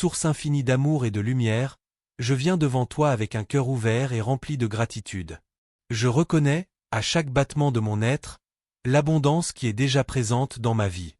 source infinie d'amour et de lumière, je viens devant toi avec un cœur ouvert et rempli de gratitude. Je reconnais, à chaque battement de mon être, l'abondance qui est déjà présente dans ma vie.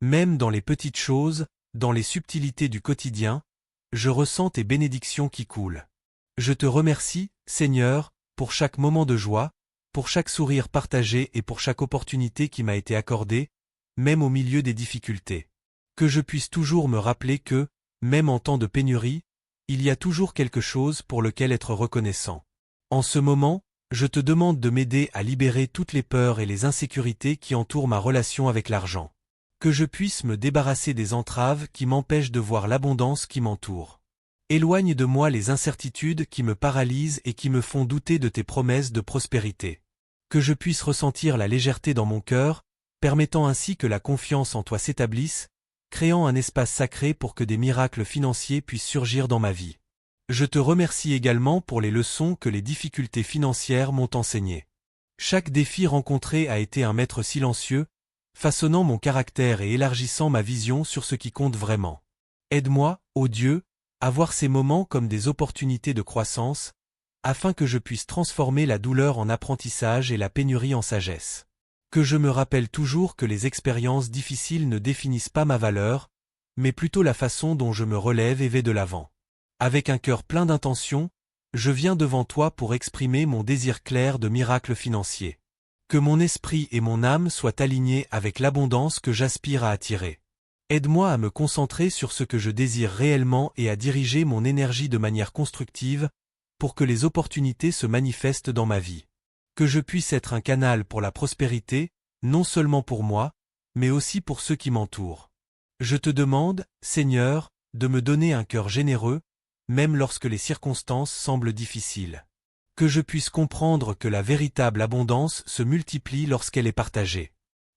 Même dans les petites choses, dans les subtilités du quotidien, je ressens tes bénédictions qui coulent. Je te remercie, Seigneur, pour chaque moment de joie, pour chaque sourire partagé et pour chaque opportunité qui m'a été accordée, même au milieu des difficultés. Que je puisse toujours me rappeler que, même en temps de pénurie, il y a toujours quelque chose pour lequel être reconnaissant. En ce moment, je te demande de m'aider à libérer toutes les peurs et les insécurités qui entourent ma relation avec l'argent. Que je puisse me débarrasser des entraves qui m'empêchent de voir l'abondance qui m'entoure. Éloigne de moi les incertitudes qui me paralysent et qui me font douter de tes promesses de prospérité. Que je puisse ressentir la légèreté dans mon cœur, permettant ainsi que la confiance en toi s'établisse, créant un espace sacré pour que des miracles financiers puissent surgir dans ma vie. Je te remercie également pour les leçons que les difficultés financières m'ont enseignées. Chaque défi rencontré a été un maître silencieux, façonnant mon caractère et élargissant ma vision sur ce qui compte vraiment. Aide-moi, ô Dieu, à voir ces moments comme des opportunités de croissance, afin que je puisse transformer la douleur en apprentissage et la pénurie en sagesse. Que je me rappelle toujours que les expériences difficiles ne définissent pas ma valeur, mais plutôt la façon dont je me relève et vais de l'avant. Avec un cœur plein d'intention, je viens devant toi pour exprimer mon désir clair de miracles financiers. Que mon esprit et mon âme soient alignés avec l'abondance que j'aspire à attirer. Aide-moi à me concentrer sur ce que je désire réellement et à diriger mon énergie de manière constructive, pour que les opportunités se manifestent dans ma vie. Que je puisse être un canal pour la prospérité, non seulement pour moi, mais aussi pour ceux qui m'entourent. Je te demande, Seigneur, de me donner un cœur généreux, même lorsque les circonstances semblent difficiles. Que je puisse comprendre que la véritable abondance se multiplie lorsqu'elle est partagée.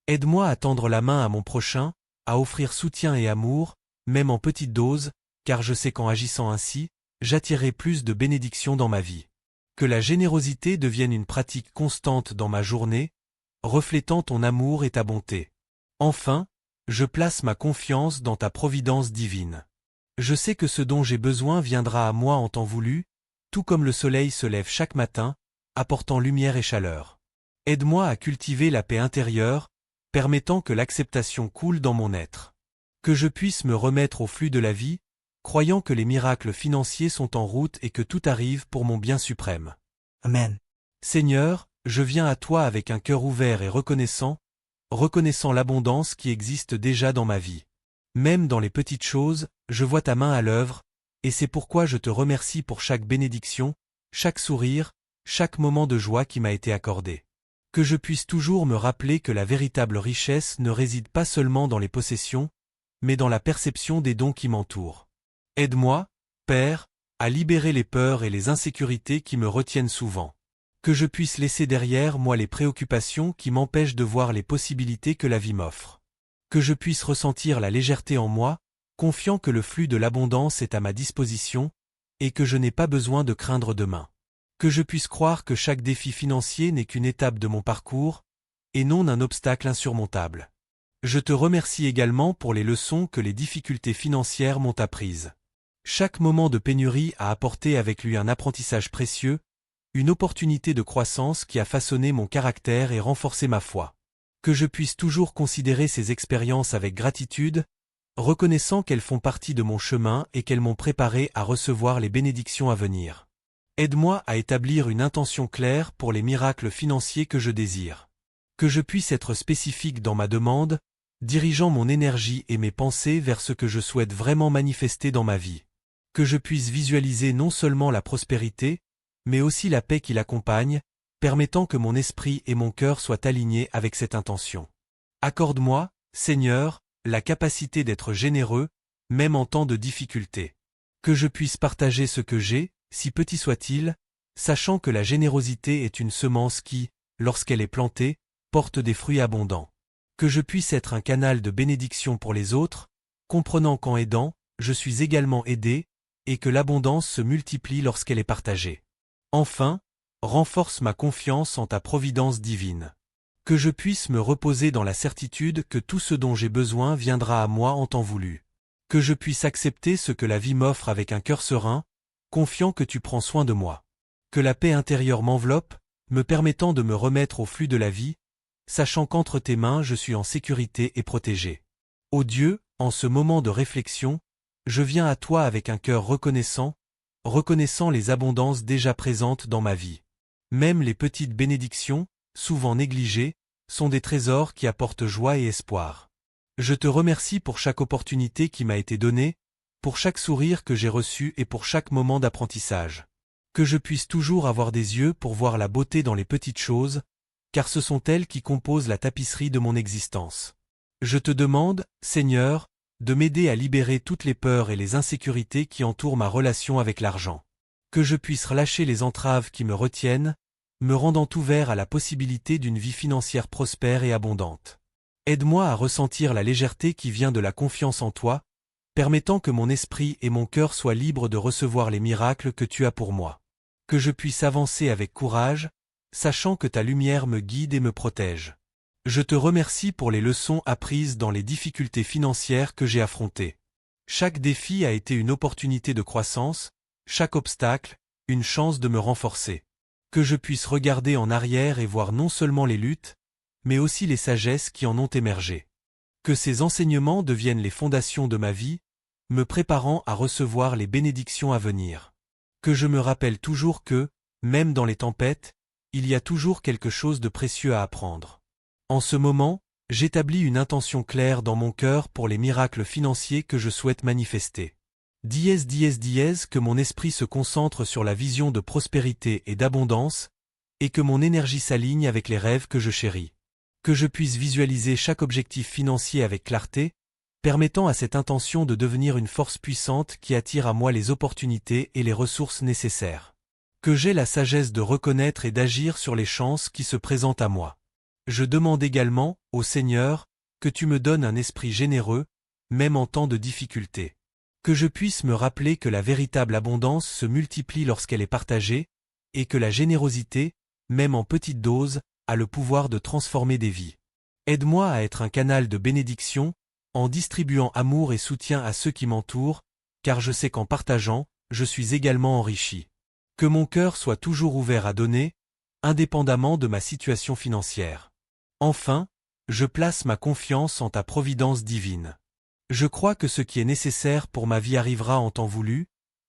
Aide-moi à tendre la main à mon prochain, à offrir soutien et amour, même en petite dose, car je sais qu'en agissant ainsi, j'attirerai plus de bénédictions dans ma vie. Que la générosité devienne une pratique constante dans ma journée, reflétant ton amour et ta bonté. Enfin, je place ma confiance dans ta providence divine. Je sais que ce dont j'ai besoin viendra à moi en temps voulu, tout comme le soleil se lève chaque matin, apportant lumière et chaleur. Aide-moi à cultiver la paix intérieure, permettant que l'acceptation coule dans mon être. Que je puisse me remettre au flux de la vie, croyant que les miracles financiers sont en route et que tout arrive pour mon bien suprême. Amen. Seigneur, je viens à toi avec un cœur ouvert et reconnaissant l'abondance qui existe déjà dans ma vie. Même dans les petites choses, je vois ta main à l'œuvre, et c'est pourquoi je te remercie pour chaque bénédiction, chaque sourire, chaque moment de joie qui m'a été accordé. Que je puisse toujours me rappeler que la véritable richesse ne réside pas seulement dans les possessions, mais dans la perception des dons qui m'entourent. Aide-moi, Père, à libérer les peurs et les insécurités qui me retiennent souvent. Que je puisse laisser derrière moi les préoccupations qui m'empêchent de voir les possibilités que la vie m'offre. Que je puisse ressentir la légèreté en moi, confiant que le flux de l'abondance est à ma disposition, et que je n'ai pas besoin de craindre demain. Que je puisse croire que chaque défi financier n'est qu'une étape de mon parcours, et non un obstacle insurmontable. Je te remercie également pour les leçons que les difficultés financières m'ont apprises. Chaque moment de pénurie a apporté avec lui un apprentissage précieux, une opportunité de croissance qui a façonné mon caractère et renforcé ma foi. Que je puisse toujours considérer ces expériences avec gratitude, reconnaissant qu'elles font partie de mon chemin et qu'elles m'ont préparé à recevoir les bénédictions à venir. Aide-moi à établir une intention claire pour les miracles financiers que je désire. Que je puisse être spécifique dans ma demande, dirigeant mon énergie et mes pensées vers ce que je souhaite vraiment manifester dans ma vie. Que je puisse visualiser non seulement la prospérité, mais aussi la paix qui l'accompagne, permettant que mon esprit et mon cœur soient alignés avec cette intention. Accorde-moi, Seigneur, la capacité d'être généreux, même en temps de difficulté. Que je puisse partager ce que j'ai, si petit soit-il, sachant que la générosité est une semence qui, lorsqu'elle est plantée, porte des fruits abondants. Que je puisse être un canal de bénédiction pour les autres, comprenant qu'en aidant, je suis également aidé, et que l'abondance se multiplie lorsqu'elle est partagée. Enfin, renforce ma confiance en ta providence divine. Que je puisse me reposer dans la certitude que tout ce dont j'ai besoin viendra à moi en temps voulu. Que je puisse accepter ce que la vie m'offre avec un cœur serein, confiant que tu prends soin de moi. Que la paix intérieure m'enveloppe, me permettant de me remettre au flux de la vie, sachant qu'entre tes mains je suis en sécurité et protégé. Ô Dieu, en ce moment de réflexion, je viens à toi avec un cœur reconnaissant les abondances déjà présentes dans ma vie. Même les petites bénédictions, souvent négligées, sont des trésors qui apportent joie et espoir. Je te remercie pour chaque opportunité qui m'a été donnée, pour chaque sourire que j'ai reçu et pour chaque moment d'apprentissage. Que je puisse toujours avoir des yeux pour voir la beauté dans les petites choses, car ce sont elles qui composent la tapisserie de mon existence. Je te demande, Seigneur, de m'aider à libérer toutes les peurs et les insécurités qui entourent ma relation avec l'argent. Que je puisse relâcher les entraves qui me retiennent, me rendant ouvert à la possibilité d'une vie financière prospère et abondante. Aide-moi à ressentir la légèreté qui vient de la confiance en toi, permettant que mon esprit et mon cœur soient libres de recevoir les miracles que tu as pour moi. Que je puisse avancer avec courage, sachant que ta lumière me guide et me protège. Je te remercie pour les leçons apprises dans les difficultés financières que j'ai affrontées. Chaque défi a été une opportunité de croissance, chaque obstacle, une chance de me renforcer. Que je puisse regarder en arrière et voir non seulement les luttes, mais aussi les sagesses qui en ont émergé. Que ces enseignements deviennent les fondations de ma vie, me préparant à recevoir les bénédictions à venir. Que je me rappelle toujours que, même dans les tempêtes, il y a toujours quelque chose de précieux à apprendre. En ce moment, j'établis une intention claire dans mon cœur pour les miracles financiers que je souhaite manifester. Que mon esprit se concentre sur la vision de prospérité et d'abondance, et que mon énergie s'aligne avec les rêves que je chéris. Que je puisse visualiser chaque objectif financier avec clarté, permettant à cette intention de devenir une force puissante qui attire à moi les opportunités et les ressources nécessaires. Que j'aie la sagesse de reconnaître et d'agir sur les chances qui se présentent à moi. Je demande également, ô Seigneur, que tu me donnes un esprit généreux, même en temps de difficulté. Que je puisse me rappeler que la véritable abondance se multiplie lorsqu'elle est partagée, et que la générosité, même en petite dose, a le pouvoir de transformer des vies. Aide-moi à être un canal de bénédiction, en distribuant amour et soutien à ceux qui m'entourent, car je sais qu'en partageant, je suis également enrichi. Que mon cœur soit toujours ouvert à donner, indépendamment de ma situation financière. Enfin, je place ma confiance en ta providence divine. Je crois que ce qui est nécessaire pour ma vie arrivera en temps voulu,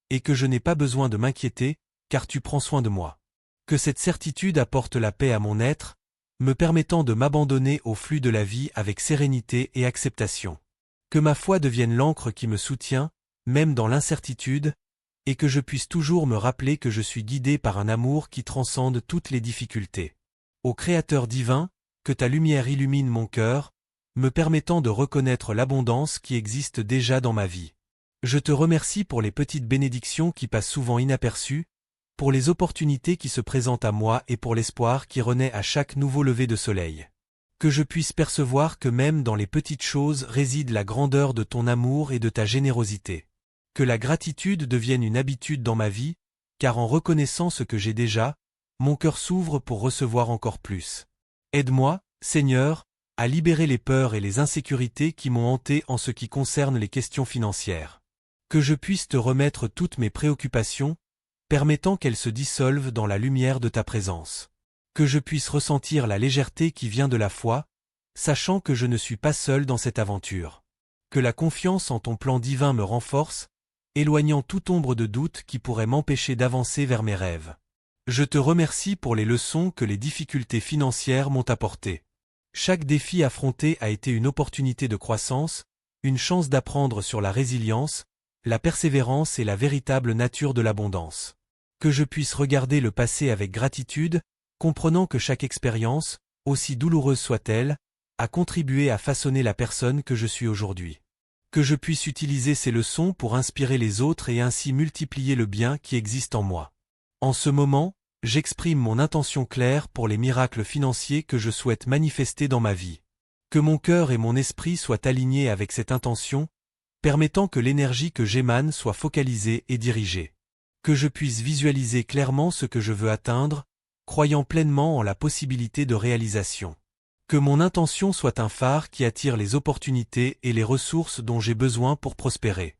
et que je n'ai pas besoin de m'inquiéter, car tu prends soin de moi. Que cette certitude apporte la paix à mon être, me permettant de m'abandonner au flux de la vie avec sérénité et acceptation. Que ma foi devienne l'encre qui me soutient, même dans l'incertitude, et que je puisse toujours me rappeler que je suis guidé par un amour qui transcende toutes les difficultés. Ô Créateur divin, que ta lumière illumine mon cœur, me permettant de reconnaître l'abondance qui existe déjà dans ma vie. Je te remercie pour les petites bénédictions qui passent souvent inaperçues, pour les opportunités qui se présentent à moi et pour l'espoir qui renaît à chaque nouveau lever de soleil. Que je puisse percevoir que même dans les petites choses réside la grandeur de ton amour et de ta générosité. Que la gratitude devienne une habitude dans ma vie, car en reconnaissant ce que j'ai déjà, mon cœur s'ouvre pour recevoir encore plus. Aide-moi, Seigneur, à libérer les peurs et les insécurités qui m'ont hanté en ce qui concerne les questions financières. Que je puisse te remettre toutes mes préoccupations, permettant qu'elles se dissolvent dans la lumière de ta présence. Que je puisse ressentir la légèreté qui vient de la foi, sachant que je ne suis pas seul dans cette aventure. Que la confiance en ton plan divin me renforce, éloignant toute ombre de doute qui pourrait m'empêcher d'avancer vers mes rêves. Je te remercie pour les leçons que les difficultés financières m'ont apportées. Chaque défi affronté a été une opportunité de croissance, une chance d'apprendre sur la résilience, la persévérance et la véritable nature de l'abondance. Que je puisse regarder le passé avec gratitude, comprenant que chaque expérience, aussi douloureuse soit-elle, a contribué à façonner la personne que je suis aujourd'hui. Que je puisse utiliser ces leçons pour inspirer les autres et ainsi multiplier le bien qui existe en moi. En ce moment, j'exprime mon intention claire pour les miracles financiers que je souhaite manifester dans ma vie. Que mon cœur et mon esprit soient alignés avec cette intention, permettant que l'énergie que j'émane soit focalisée et dirigée. Que je puisse visualiser clairement ce que je veux atteindre, croyant pleinement en la possibilité de réalisation. Que mon intention soit un phare qui attire les opportunités et les ressources dont j'ai besoin pour prospérer.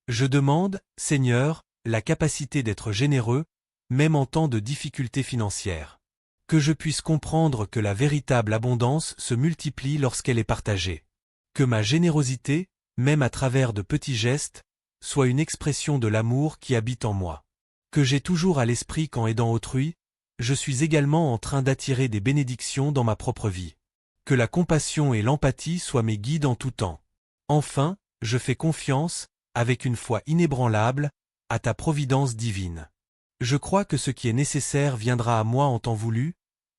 Je demande, Seigneur, la capacité d'être généreux, même en temps de difficultés financières. Que je puisse comprendre que la véritable abondance se multiplie lorsqu'elle est partagée. Que ma générosité, même à travers de petits gestes, soit une expression de l'amour qui habite en moi. Que j'ai toujours à l'esprit qu'en aidant autrui, je suis également en train d'attirer des bénédictions dans ma propre vie. Que la compassion et l'empathie soient mes guides en tout temps. Enfin, je fais confiance, avec une foi inébranlable, à ta providence divine. Je crois que ce qui est nécessaire viendra à moi en temps voulu,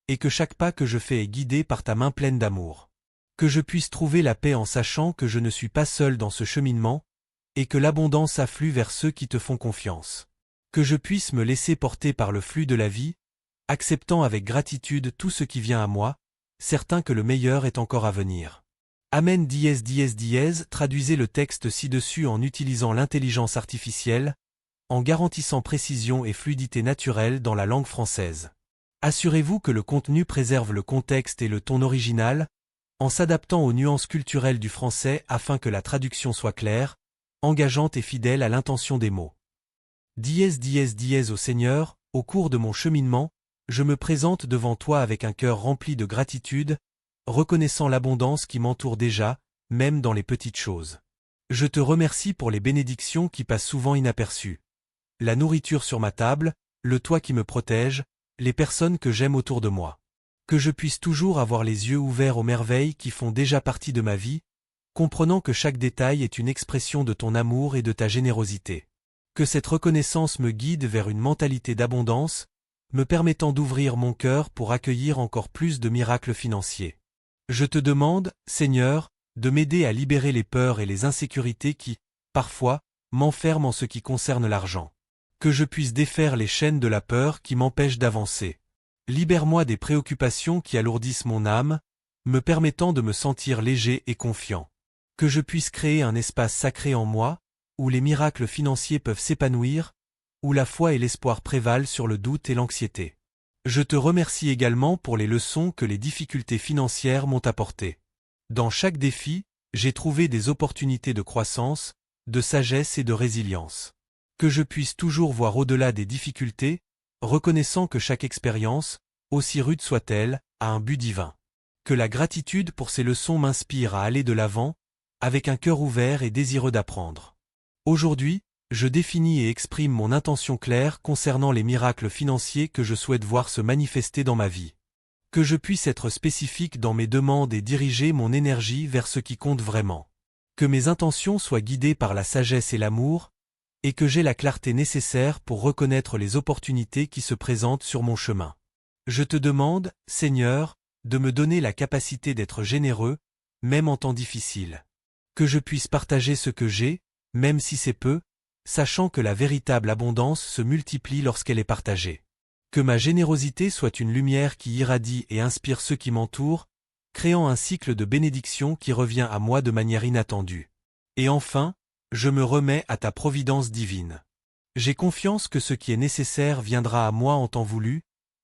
et que chaque pas que je fais est guidé par ta main pleine d'amour. Que je puisse trouver la paix en sachant que je ne suis pas seul dans ce cheminement, et que l'abondance afflue vers ceux qui te font confiance. Que je puisse me laisser porter par le flux de la vie, acceptant avec gratitude tout ce qui vient à moi, certain que le meilleur est encore à venir. Amen. Traduisez le texte ci-dessus en utilisant l'intelligence artificielle, en garantissant précision et fluidité naturelle dans la langue française. Assurez-vous que le contenu préserve le contexte et le ton original, en s'adaptant aux nuances culturelles du français afin que la traduction soit claire, engageante et fidèle à l'intention des mots. Au Seigneur, au cours de mon cheminement, je me présente devant toi avec un cœur rempli de gratitude, reconnaissant l'abondance qui m'entoure déjà, même dans les petites choses. Je te remercie pour les bénédictions qui passent souvent inaperçues. La nourriture sur ma table, le toit qui me protège, les personnes que j'aime autour de moi. Que je puisse toujours avoir les yeux ouverts aux merveilles qui font déjà partie de ma vie, comprenant que chaque détail est une expression de ton amour et de ta générosité. Que cette reconnaissance me guide vers une mentalité d'abondance, me permettant d'ouvrir mon cœur pour accueillir encore plus de miracles financiers. Je te demande, Seigneur, de m'aider à libérer les peurs et les insécurités qui, parfois, m'enferment en ce qui concerne l'argent. Que je puisse défaire les chaînes de la peur qui m'empêchent d'avancer. Libère-moi des préoccupations qui alourdissent mon âme, me permettant de me sentir léger et confiant. Que je puisse créer un espace sacré en moi, où les miracles financiers peuvent s'épanouir, où la foi et l'espoir prévalent sur le doute et l'anxiété. Je te remercie également pour les leçons que les difficultés financières m'ont apportées. Dans chaque défi, j'ai trouvé des opportunités de croissance, de sagesse et de résilience. Que je puisse toujours voir au-delà des difficultés, reconnaissant que chaque expérience, aussi rude soit-elle, a un but divin. Que la gratitude pour ces leçons m'inspire à aller de l'avant, avec un cœur ouvert et désireux d'apprendre. Aujourd'hui, je définis et exprime mon intention claire concernant les miracles financiers que je souhaite voir se manifester dans ma vie. Que je puisse être spécifique dans mes demandes et diriger mon énergie vers ce qui compte vraiment. Que mes intentions soient guidées par la sagesse et l'amour, et que j'ai la clarté nécessaire pour reconnaître les opportunités qui se présentent sur mon chemin. Je te demande, Seigneur, de me donner la capacité d'être généreux, même en temps difficile. Que je puisse partager ce que j'ai, même si c'est peu, sachant que la véritable abondance se multiplie lorsqu'elle est partagée. Que ma générosité soit une lumière qui irradie et inspire ceux qui m'entourent, créant un cycle de bénédiction qui revient à moi de manière inattendue. Et enfin, je me remets à ta providence divine. J'ai confiance que ce qui est nécessaire viendra à moi en temps voulu,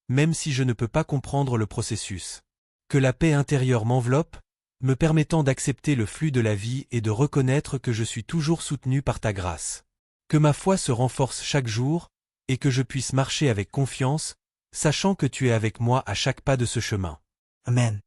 même si je ne peux pas comprendre le processus. Que la paix intérieure m'enveloppe, me permettant d'accepter le flux de la vie et de reconnaître que je suis toujours soutenu par ta grâce. Que ma foi se renforce chaque jour, et que je puisse marcher avec confiance, sachant que tu es avec moi à chaque pas de ce chemin. Amen.